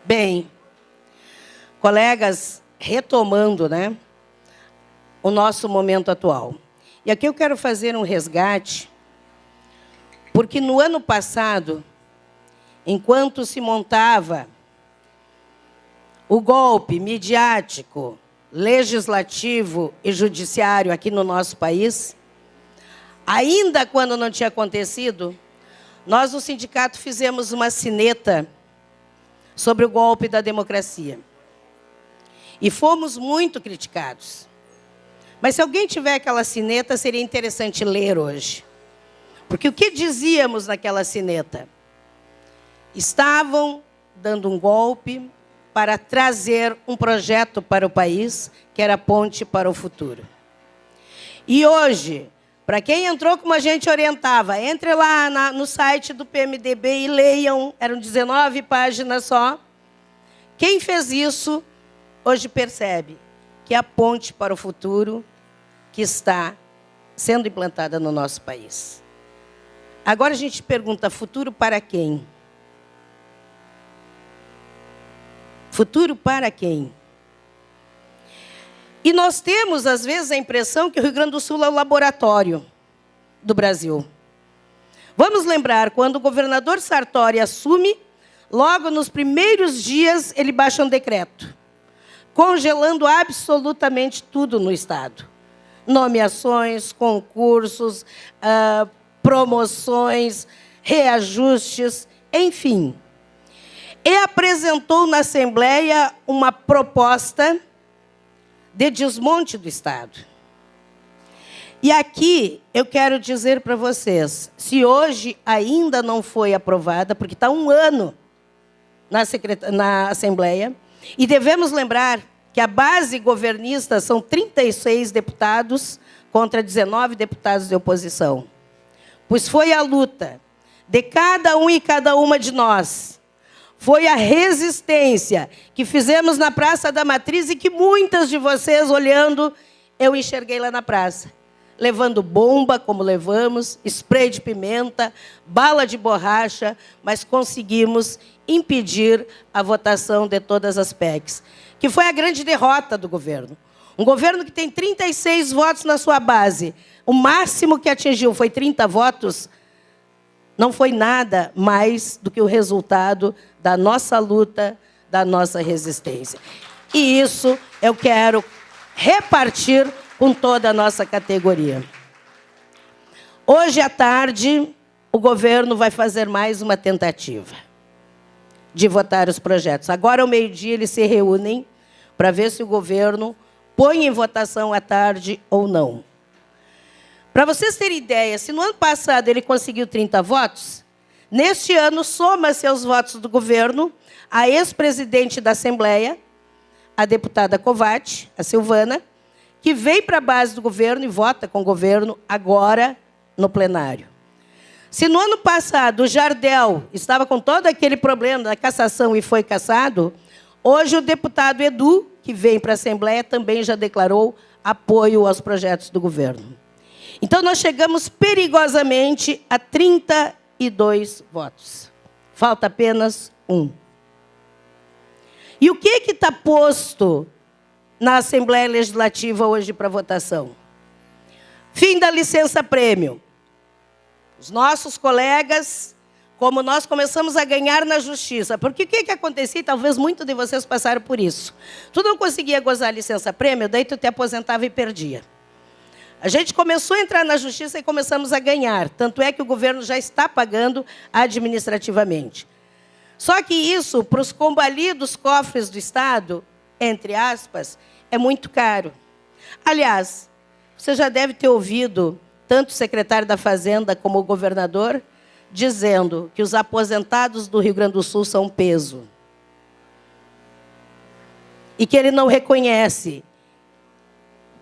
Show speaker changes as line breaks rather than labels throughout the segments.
Bem, colegas, retomando, o nosso momento atual. E aqui eu quero fazer um resgate, porque no ano passado, enquanto se montava o golpe midiático, legislativo e judiciário aqui no nosso país, ainda quando não tinha acontecido, nós, no sindicato, fizemos uma sineta sobre o golpe da democracia. E fomos muito criticados. Mas se alguém tiver aquela sineta, seria interessante ler hoje. Porque o que dizíamos naquela sineta? Estavam dando um golpe para trazer um projeto para o país, que era a Ponte para o Futuro. E hoje, para quem entrou como a gente orientava, entre lá no site do PMDB e leiam, eram 19 páginas só. Quem fez isso, hoje percebe que é a Ponte para o Futuro que está sendo implantada no nosso país. Agora a gente pergunta, futuro para quem? Futuro para quem? E nós temos, às vezes, a impressão que o Rio Grande do Sul é o laboratório do Brasil. Vamos lembrar, quando o governador Sartori assume, logo nos primeiros dias ele baixa um decreto, congelando absolutamente tudo no Estado. Nomeações, concursos, promoções, reajustes, enfim. E apresentou na Assembleia uma proposta de desmonte do Estado. E aqui eu quero dizer para vocês, se hoje ainda não foi aprovada, porque está um ano na Assembleia, e devemos lembrar que a base governista são 36 deputados contra 19 deputados de oposição. Pois foi a luta de cada um e cada uma de nós. Foi a resistência que fizemos na Praça da Matriz e que muitas de vocês, olhando, eu enxerguei lá na praça. Levando bomba, como levamos, spray de pimenta, bala de borracha, mas conseguimos impedir a votação de todas as PECs, que foi a grande derrota do governo. Um governo que tem 36 votos na sua base, o máximo que atingiu foi 30 votos, não foi nada mais do que o resultado da nossa luta, da nossa resistência. E isso eu quero repartir com toda a nossa categoria. Hoje à tarde, o governo vai fazer mais uma tentativa de votar os projetos. Agora, ao meio-dia, eles se reúnem para ver se o governo põe em votação à tarde ou não. Para vocês terem ideia, se no ano passado ele conseguiu 30 votos, neste ano soma-se aos votos do governo a ex-presidente da Assembleia, a deputada Covatti, a Silvana, que vem para a base do governo e vota com o governo agora no plenário. Se no ano passado o Jardel estava com todo aquele problema da cassação e foi cassado, hoje o deputado Edu, que vem para a Assembleia, também já declarou apoio aos projetos do governo. Então, nós chegamos perigosamente a 32 votos. Falta apenas 1. E o que está posto na Assembleia Legislativa hoje para votação? Fim da licença-prêmio. Os nossos colegas, como nós começamos a ganhar na justiça, porque o que acontecia, talvez muitos de vocês passaram por isso. Tu não conseguia gozar a licença-prêmio, daí tu te aposentava e perdia. A gente começou a entrar na justiça e começamos a ganhar. Tanto é que o governo já está pagando administrativamente. Só que isso, para os combalidos cofres do Estado, entre aspas, é muito caro. Aliás, você já deve ter ouvido tanto o secretário da Fazenda como o governador dizendo que os aposentados do Rio Grande do Sul são um peso. E que ele não reconhece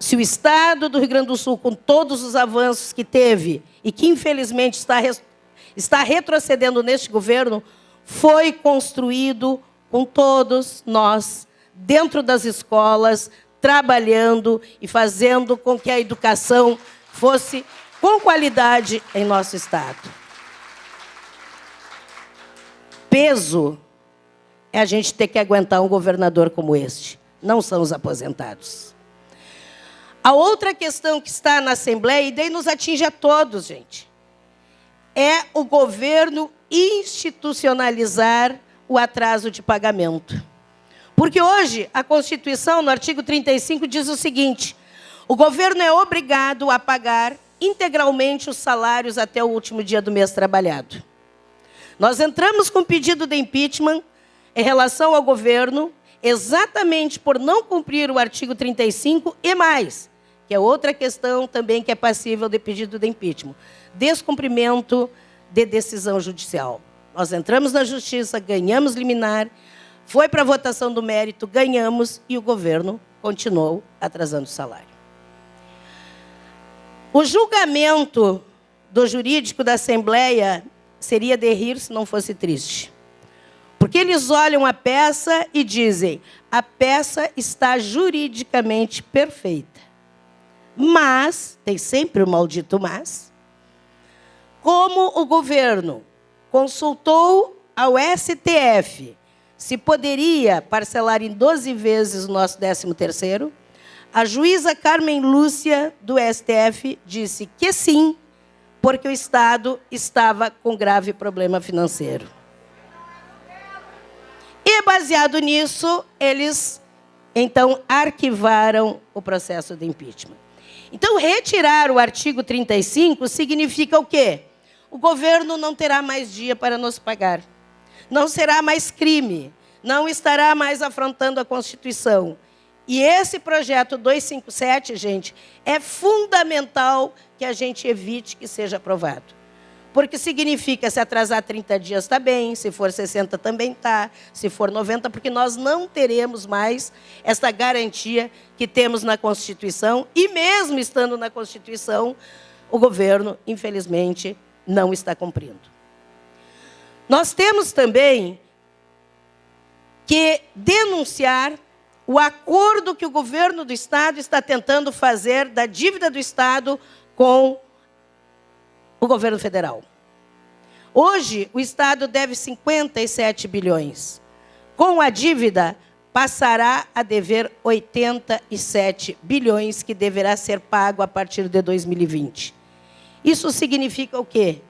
se o Estado do Rio Grande do Sul, com todos os avanços que teve e que, infelizmente, está retrocedendo neste governo, foi construído com todos nós, dentro das escolas, trabalhando e fazendo com que a educação fosse com qualidade em nosso Estado. Peso é a gente ter que aguentar um governador como este. Não são os aposentados. A outra questão que está na Assembleia, e daí nos atinge a todos, gente, é o governo institucionalizar o atraso de pagamento. Porque hoje, a Constituição, no artigo 35, diz o seguinte: o governo é obrigado a pagar integralmente os salários até o último dia do mês trabalhado. Nós entramos com pedido de impeachment em relação ao governo, exatamente por não cumprir o artigo 35 e mais, que é outra questão também que é passível de pedido de impeachment: descumprimento de decisão judicial. Nós entramos na justiça, ganhamos liminar, foi para a votação do mérito, ganhamos, e o governo continuou atrasando o salário. O julgamento do jurídico da Assembleia seria de rir se não fosse triste. Porque eles olham a peça e dizem: a peça está juridicamente perfeita. Mas, tem sempre o maldito mas, como o governo consultou ao STF se poderia parcelar em 12 vezes o nosso 13º, a juíza Carmen Lúcia, do STF, disse que sim, porque o Estado estava com grave problema financeiro. E, baseado nisso, eles, então, arquivaram o processo de impeachment. Então, retirar o artigo 35 significa o quê? O governo não terá mais dia para nos pagar. Não será mais crime. Não estará mais afrontando a Constituição. E esse projeto 257, gente, é fundamental que a gente evite que seja aprovado. Porque significa, se atrasar 30 dias está bem, se for 60 também está, se for 90, porque nós não teremos mais essa garantia que temos na Constituição, e mesmo estando na Constituição, o governo, infelizmente, não está cumprindo. Nós temos também que denunciar o acordo que o governo do Estado está tentando fazer da dívida do Estado com o governo federal. Hoje, o Estado deve 57 bilhões. Com a dívida, passará a dever 87 bilhões, que deverá ser pago a partir de 2020. Isso significa o quê?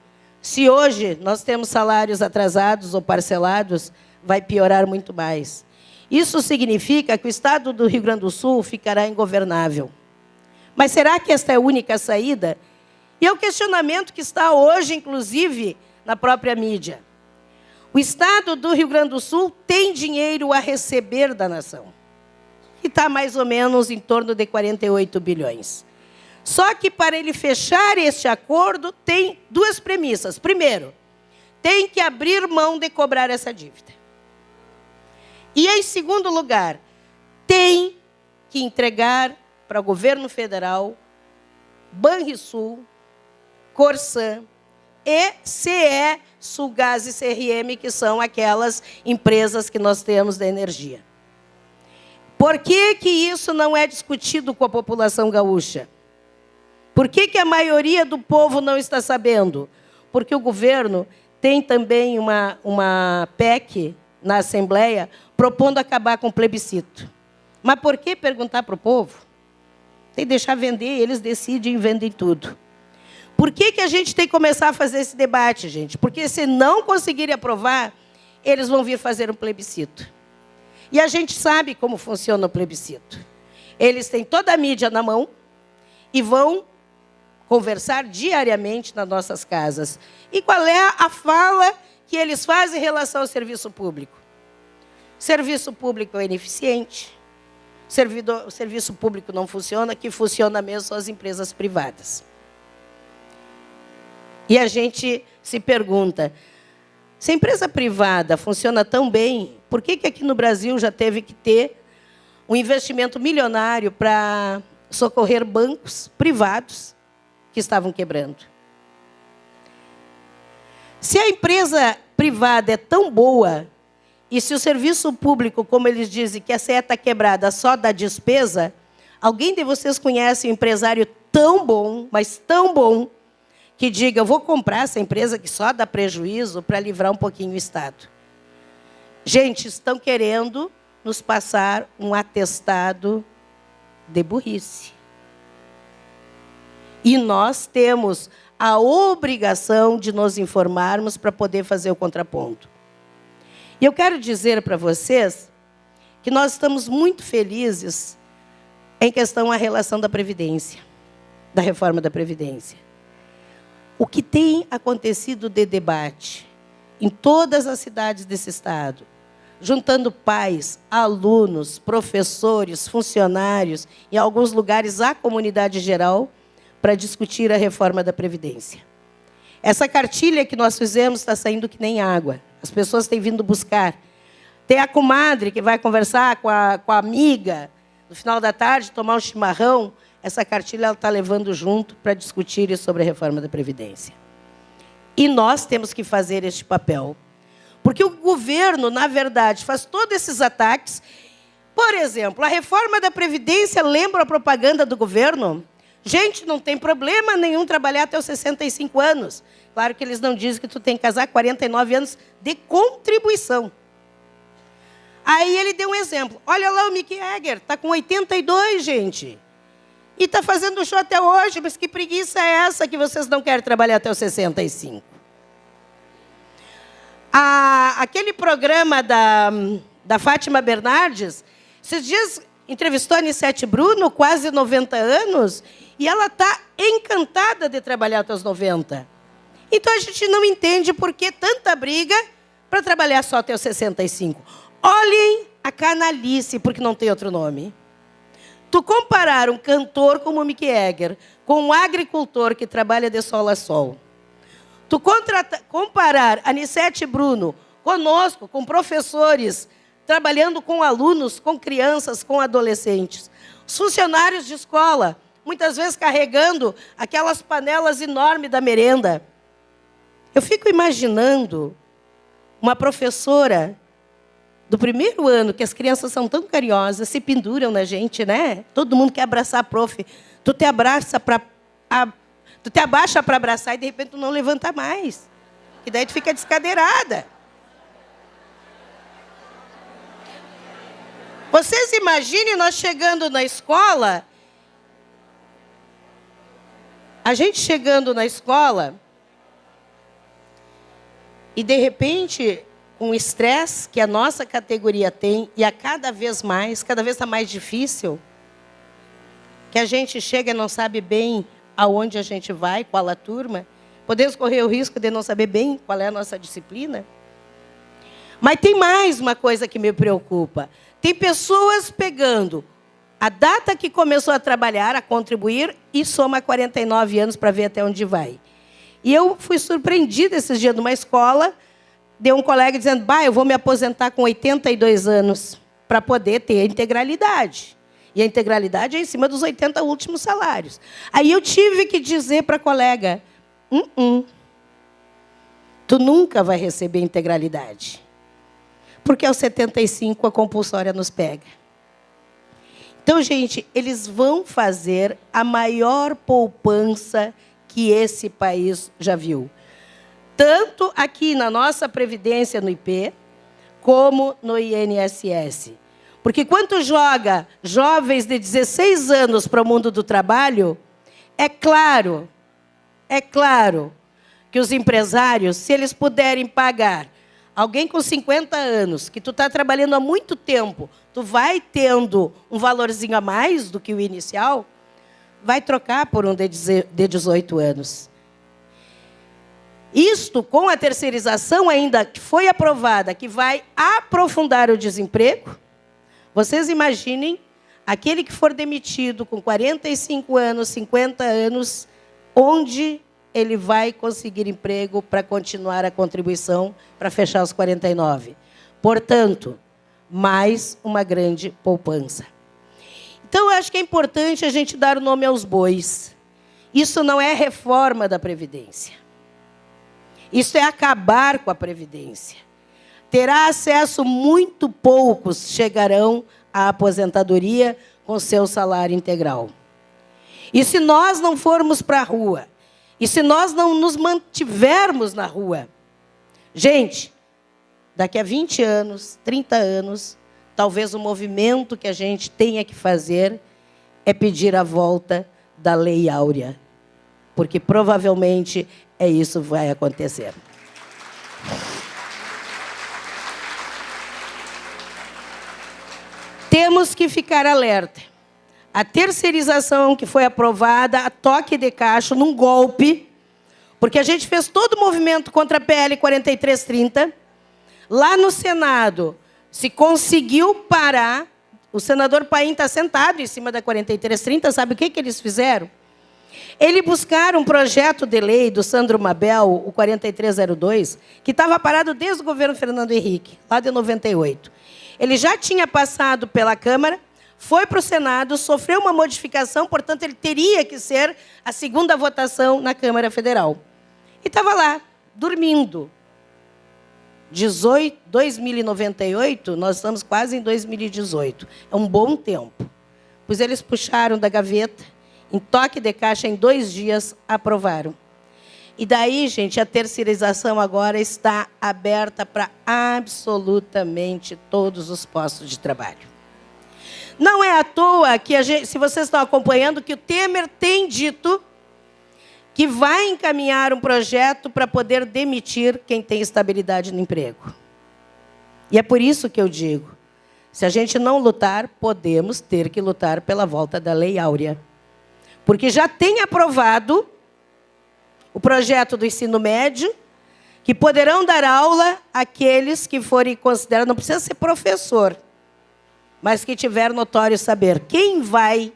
Se hoje nós temos salários atrasados ou parcelados, vai piorar muito mais. Isso significa que o Estado do Rio Grande do Sul ficará ingovernável. Mas será que esta é a única saída? E é o questionamento que está hoje, inclusive, na própria mídia. O Estado do Rio Grande do Sul tem dinheiro a receber da nação. E está mais ou menos em torno de 48 bilhões. Só que para ele fechar este acordo, tem duas premissas. Primeiro, tem que abrir mão de cobrar essa dívida. E, em segundo lugar, tem que entregar para o governo federal, Banrisul, Corsan e CE, Sulgás e CRM, que são aquelas empresas que nós temos da energia. Por que que isso não é discutido com a população gaúcha? Por que que a maioria do povo não está sabendo? Porque o governo tem também uma PEC na Assembleia propondo acabar com o plebiscito. Mas por que perguntar para o povo? Tem que deixar vender, eles decidem e vendem tudo. Por que que a gente tem que começar a fazer esse debate, gente? Porque se não conseguirem aprovar, eles vão vir fazer um plebiscito. E a gente sabe como funciona o plebiscito. Eles têm toda a mídia na mão e vão conversar diariamente nas nossas casas. E qual é a fala que eles fazem em relação ao serviço público? O serviço público é ineficiente, o serviço público não funciona, que funciona mesmo são as empresas privadas. E a gente se pergunta, se a empresa privada funciona tão bem, por que que aqui no Brasil já teve que ter um investimento milionário para socorrer bancos privados que estavam quebrando? Se a empresa privada é tão boa, e se o serviço público, como eles dizem, que a CE está quebrada só dá despesa, alguém de vocês conhece um empresário tão bom, mas tão bom, que diga, eu vou comprar essa empresa que só dá prejuízo para livrar um pouquinho o Estado? Gente, estão querendo nos passar um atestado de burrice. E nós temos a obrigação de nos informarmos para poder fazer o contraponto. E eu quero dizer para vocês que nós estamos muito felizes em questão à relação da Previdência, da reforma da Previdência. O que tem acontecido de debate em todas as cidades desse estado, juntando pais, alunos, professores, funcionários, em alguns lugares a comunidade geral, para discutir a reforma da Previdência. Essa cartilha que nós fizemos está saindo que nem água. As pessoas têm vindo buscar. Tem a comadre que vai conversar com a amiga, no final da tarde, tomar um chimarrão. Essa cartilha ela está levando junto para discutir sobre a reforma da Previdência. E nós temos que fazer este papel. Porque o governo, na verdade, faz todos esses ataques. Por exemplo, a reforma da Previdência lembra a propaganda do governo? Gente, não tem problema nenhum trabalhar até os 65 anos. Claro que eles não dizem que tu tem que casar 49 anos de contribuição. Aí ele deu um exemplo. Olha lá o Mick Jagger, está com 82, gente. E está fazendo show até hoje, mas que preguiça é essa que vocês não querem trabalhar até os 65? Aquele programa da Fátima Bernardes, esses dias entrevistou a Anissete Bruno, quase 90 anos, e ela está encantada de trabalhar até os 90. Então, a gente não entende por que tanta briga para trabalhar só até os 65. Olhem a canalice, porque não tem outro nome. Tu comparar um cantor como o Mick Jagger com um agricultor que trabalha de sol a sol. Tu comparar a Anissete Bruno conosco, com professores, trabalhando com alunos, com crianças, com adolescentes. Os funcionários de escola, muitas vezes carregando aquelas panelas enormes da merenda. Eu fico imaginando uma professora do primeiro ano, que as crianças são tão carinhosas, se penduram na gente, né? Todo mundo quer abraçar a prof. Tu te abaixa para abraçar e, de repente, tu não levanta mais. E daí tu fica descadeirada. Vocês imaginem nós chegando na escola, a gente chegando na escola, e, de repente, com o estresse que a nossa categoria tem, e a cada vez está mais difícil, que a gente chega e não sabe bem aonde a gente vai, qual a turma, podemos correr o risco de não saber bem qual é a nossa disciplina. Mas tem mais uma coisa que me preocupa. Tem pessoas pegando a data que começou a trabalhar, a contribuir, e soma 49 anos para ver até onde vai. E eu fui surpreendida esses dias numa escola, de um colega dizendo, eu vou me aposentar com 82 anos para poder ter a integralidade. E a integralidade é em cima dos 80 últimos salários. Aí eu tive que dizer para a colega, tu nunca vai receber integralidade. Porque aos 75 a compulsória nos pega. Então, gente, eles vão fazer a maior poupança que esse país já viu. Tanto aqui na nossa Previdência no IP, como no INSS. Porque quando joga jovens de 16 anos para o mundo do trabalho, é claro que os empresários, se eles puderem pagar alguém com 50 anos, que tu está trabalhando há muito tempo, tu vai tendo um valorzinho a mais do que o inicial, vai trocar por um de 18 anos. Isto, com a terceirização ainda que foi aprovada, que vai aprofundar o desemprego, vocês imaginem aquele que for demitido com 45 anos, 50 anos, onde ele vai conseguir emprego para continuar a contribuição para fechar os 49. Portanto, mais uma grande poupança. Então, eu acho que é importante a gente dar o nome aos bois. Isso não é reforma da Previdência. Isso é acabar com a Previdência. Terá acesso, muito poucos chegarão à aposentadoria com seu salário integral. E se nós não formos para a rua, e se nós não nos mantivermos na rua, gente, daqui a 20 anos, 30 anos, talvez o movimento que a gente tenha que fazer é pedir a volta da Lei Áurea. Porque provavelmente é isso que vai acontecer. Temos que ficar alerta. A terceirização que foi aprovada, a toque de caixa, num golpe, porque a gente fez todo o movimento contra a PL 4330. Lá no Senado, se conseguiu parar. O senador Paim está sentado em cima da 4330. Sabe o que eles fizeram? Eles buscaram um projeto de lei do Sandro Mabel, o 4302, que estava parado desde o governo Fernando Henrique, lá de 98. Ele já tinha passado pela Câmara, foi para o Senado, sofreu uma modificação, portanto, ele teria que ser a segunda votação na Câmara Federal. E estava lá, dormindo. 2098, nós estamos quase em 2018. É um bom tempo. Pois eles puxaram da gaveta, em toque de caixa, em 2 dias, aprovaram. E daí, gente, a terceirização agora está aberta para absolutamente todos os postos de trabalho. Não é à toa que, se vocês estão acompanhando, que o Temer tem dito que vai encaminhar um projeto para poder demitir quem tem estabilidade no emprego. E é por isso que eu digo, se a gente não lutar, podemos ter que lutar pela volta da Lei Áurea. Porque já tem aprovado o projeto do ensino médio, que poderão dar aula àqueles que forem considerados, não precisa ser professor, mas que tiver notório saber. Quem vai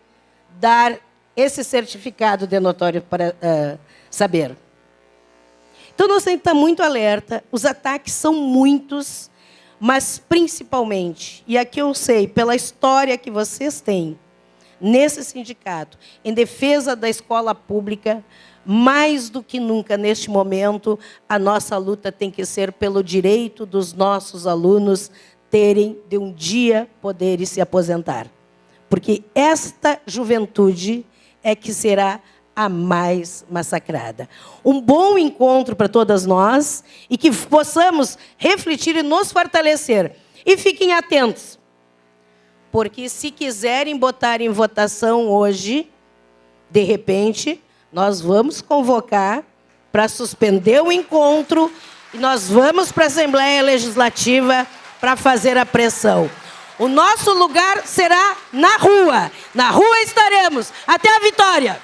dar esse certificado de notório para saber? Então, nós temos que estar muito alerta. Os ataques são muitos, mas principalmente, e aqui eu sei, pela história que vocês têm, nesse sindicato, em defesa da escola pública, mais do que nunca, neste momento, a nossa luta tem que ser pelo direito dos nossos alunos terem, de um dia, poderem se aposentar. Porque esta juventude é que será a mais massacrada. Um bom encontro para todas nós e que possamos refletir e nos fortalecer. E fiquem atentos, porque se quiserem botar em votação hoje, de repente, nós vamos convocar para suspender o encontro e nós vamos para a Assembleia Legislativa para fazer a pressão. O nosso lugar será na rua. Na rua estaremos. Até a vitória!